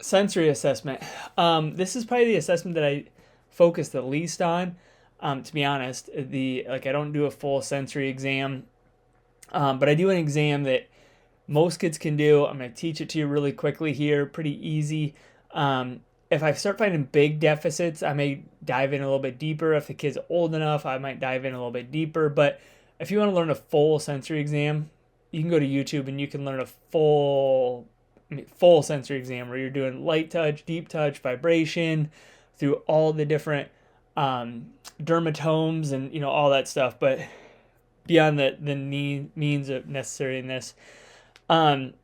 Sensory assessment. This is probably the assessment that I focus the least on. To be honest, I don't do a full sensory exam, but I do an exam that most kids can do. I'm going to teach it to you really quickly here, pretty easy. If I start finding big deficits, I may dive in a little bit deeper. If the kid's old enough, I might dive in a little bit deeper. But if you want to learn a full sensory exam, you can go to YouTube and you can learn a full sensory exam where you're doing light touch, deep touch, vibration through all the different dermatomes and all that stuff. But beyond the means of necessary in this, um,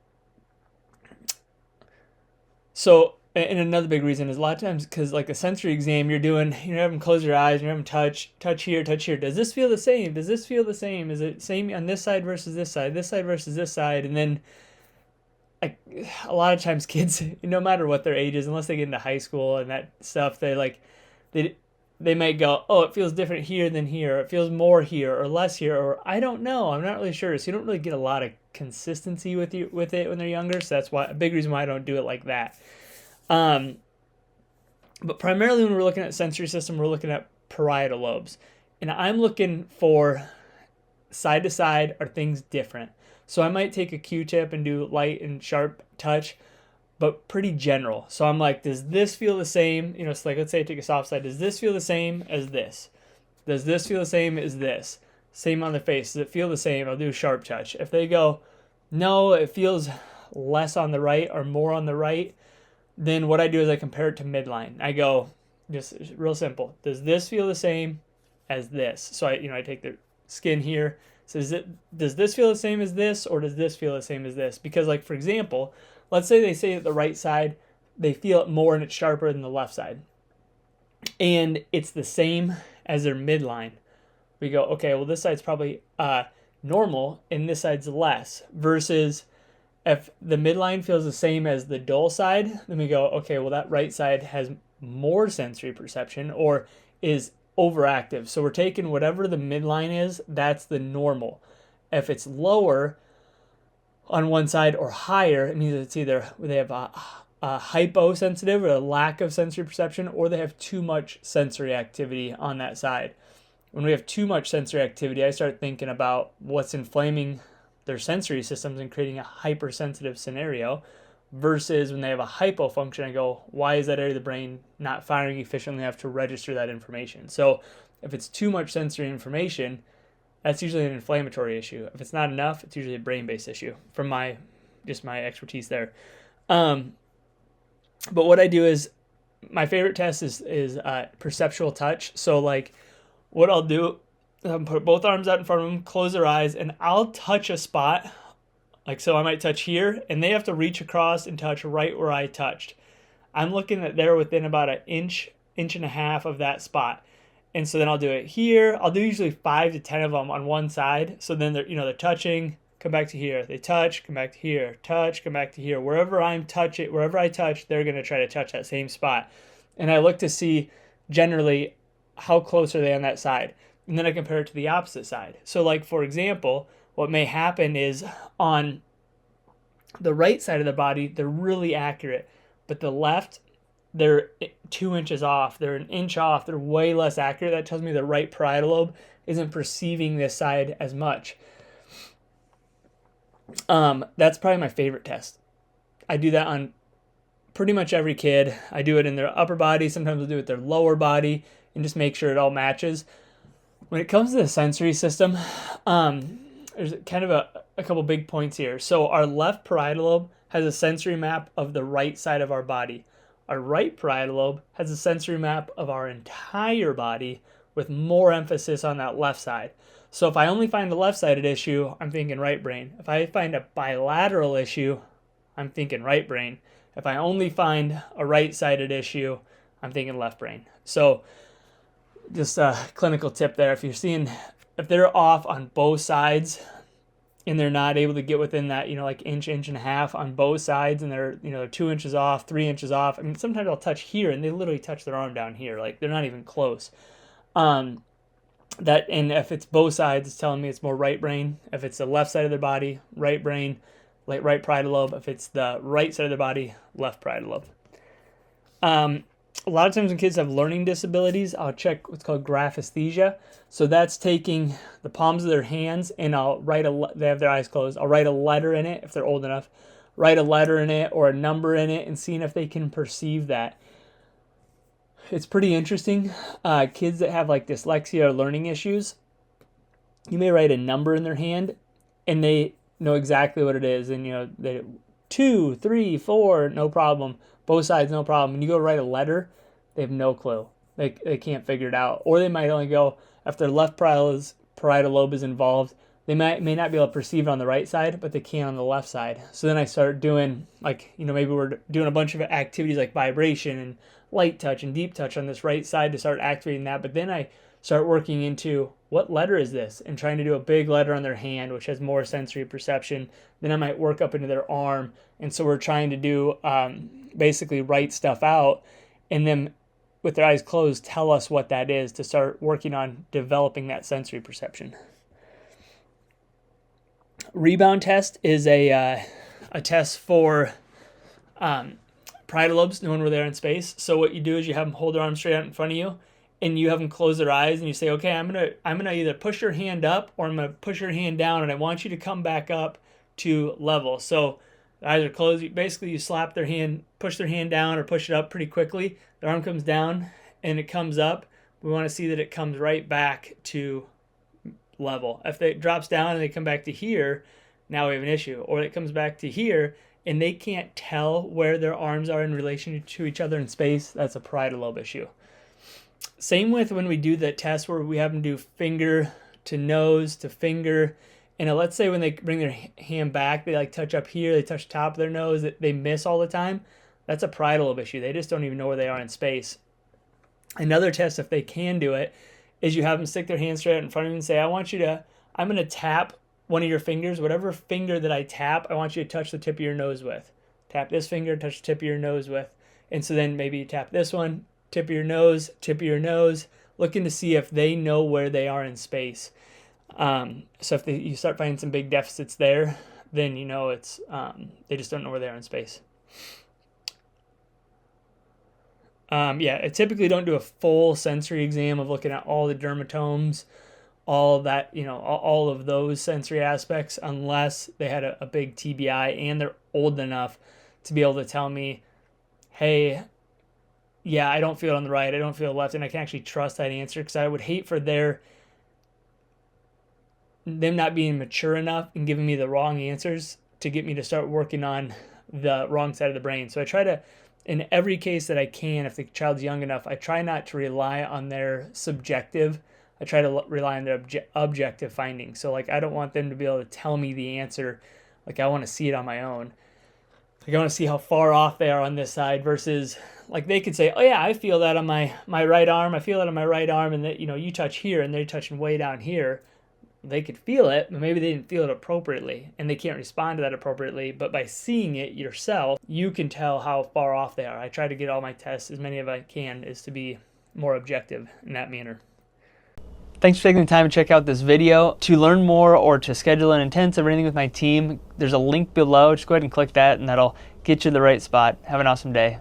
so and another big reason is a lot of times because like a sensory exam, you're having them close your eyes, you're having touch here, touch here. Does this feel the same? Does this feel the same? Is it same on this side versus this side versus this side? And then a lot of times kids, no matter what their age is, unless they get into high school and that stuff, they they might go, oh, it feels different here than here. It feels more here or less here, or I don't know. I'm not really sure. So you don't really get a lot of consistency with it when they're younger. So that's why a big reason why I don't do it like that. Um, but primarily when we're looking at sensory system, we're looking at parietal lobes, and I'm looking for side to side, are things different? So I might take a Q-tip and do light and sharp touch, but pretty general. So I'm like, does this feel the same? It's like, let's say I take a soft side. Does this feel the same as this? Does this feel the same as this? Same on the face. Does it feel the same? I'll do sharp touch. If they go, no, it feels less on the right or more on the right, then what I do is I compare it to midline. I go, just real simple. Does this feel the same as this? So I take the skin here. So does this feel the same as this, or does this feel the same as this? Because like, for example, let's say they say that the right side, they feel it more and it's sharper than the left side. And it's the same as their midline. We go, okay, well, this side's probably normal and this side's less. Versus if the midline feels the same as the dull side, then we go, okay, well, that right side has more sensory perception or is overactive. So we're taking whatever the midline is, that's the normal. If it's lower on one side or higher, it means it's either they have a hyposensitive or a lack of sensory perception, or they have too much sensory activity on that side. When we have too much sensory activity, I start thinking about what's inflaming their sensory systems and creating a hypersensitive scenario, versus when they have a hypofunction, I go, why is that area of the brain not firing efficiently enough to register that information? So if it's too much sensory information, that's usually an inflammatory issue. If it's not enough, it's usually a brain-based issue from my expertise there. But what I do is, my favorite test is perceptual touch. So like what I'll do, I'll put both arms out in front of them, close their eyes, and I'll touch a spot. Like, so I might touch here, and they have to reach across and touch right where I touched. I'm looking at they're within about an inch and a half of that spot. And so then I'll do it here. I'll do usually 5 to 10 of them on one side. So then they're touching, come back to here. They touch, come back to here. Touch, come back to here. Wherever I touch, they're going to try to touch that same spot. And I look to see generally how close are they on that side. And then I compare it to the opposite side. So like, for example, what may happen is on the right side of the body, they're really accurate, but the left, they're 2 inches off, they're an inch off, they're way less accurate. That tells me the right parietal lobe isn't perceiving this side as much. That's probably my favorite test. I do that on pretty much every kid. I do it in their upper body, sometimes I'll do it with their lower body, and just make sure it all matches. When it comes to the sensory system, there's kind of a couple big points here. So our left parietal lobe has a sensory map of the right side of our body. Our right parietal lobe has a sensory map of our entire body, with more emphasis on that left side. So if I only find the left-sided issue, I'm thinking right brain. If I find a bilateral issue, I'm thinking right brain. If I only find a right-sided issue, I'm thinking left brain. So just a clinical tip there. If they're off on both sides and they're not able to get within that, like inch and a half on both sides, and they're 2 inches off, 3 inches off. I mean, sometimes I'll touch here and they literally touch their arm down here. Like, they're not even close. And if it's both sides, it's telling me it's more right brain. If it's the left side of their body, right brain, like right parietal lobe. If it's the right side of their body, left parietal lobe. A lot of times when kids have learning disabilities, I'll check what's called graphesthesia. So that's taking the palms of their hands and I'll write they have their eyes closed. I'll write a letter in it if they're old enough, write a letter in it or a number in it and seeing if they can perceive that. It's pretty interesting. Kids that have like dyslexia or learning issues, you may write a number in their hand and they know exactly what it is. And, you know, they 2, 3, 4, no problem. Both sides, no problem. When you go write a letter, they have no clue. They can't figure it out. Or they might only go, if their left parietal lobe is involved, they may not be able to perceive it on the right side, but they can on the left side. So then I start doing, like, you know, maybe we're doing a bunch of activities like vibration and light touch and deep touch on this right side to start activating that. But then I start working into what letter is this and trying to do a big letter on their hand, which has more sensory perception. Then I might work up into their arm. And so we're trying to do basically write stuff out and then with their eyes closed, tell us what that is to start working on developing that sensory perception. Rebound test is a test for parietal lobes, knowing where they are in space. So what you do is you have them hold their arms straight out in front of you, and you have them close their eyes, and you say, okay, I'm gonna either push your hand up or I'm gonna push your hand down, and I want you to come back up to level. So the eyes are closed. Basically, you slap their hand, push their hand down or push it up pretty quickly. Their arm comes down and it comes up. We want to see that it comes right back to level. If it drops down and they come back to here, now we have an issue. Or it comes back to here and they can't tell where their arms are in relation to each other in space, that's a parietal lobe issue. Same with when we do the test where we have them do finger to nose to finger. And let's say when they bring their hand back, they like touch up here, they touch top of their nose, they miss all the time. That's a parietal lobe issue. They just don't even know where they are in space. Another test, if they can do it, is you have them stick their hand straight out in front of you and say, I'm going to tap one of your fingers, whatever finger that I tap, I want you to touch the tip of your nose with. Tap this finger, touch the tip of your nose with. And so then maybe you tap this one, tip of your nose, looking to see if they know where they are in space. So if you start finding some big deficits there, then you know it's they just don't know where they are in space. I typically don't do a full sensory exam of looking at all the dermatomes, all that, you know, all of those sensory aspects, unless they had a big TBI and they're old enough to be able to tell me, hey, yeah, I don't feel it on the right, I don't feel it left, and I can actually trust that answer, because I would hate for them not being mature enough and giving me the wrong answers to get me to start working on the wrong side of the brain. So I try to, in every case that I can, if the child's young enough, I try not to rely on their subjective. I try to rely on their objective findings. So like, I don't want them to be able to tell me the answer. Like, I want to see it on my own. Like, I want to see how far off they are on this side versus, like, they could say, oh yeah, I feel that on my right arm. I feel that on my right arm. And that, you know, you touch here and they're touching way down here. They could feel it, but maybe they didn't feel it appropriately and they can't respond to that appropriately. But by seeing it yourself, you can tell how far off they are. I try to get all my tests, as many of I can, is to be more objective in that manner. Thanks for taking the time to check out this video. To learn more or to schedule an intensive or anything with my team, there's a link below. Just go ahead and click that and that'll get you to the right spot. Have an awesome day.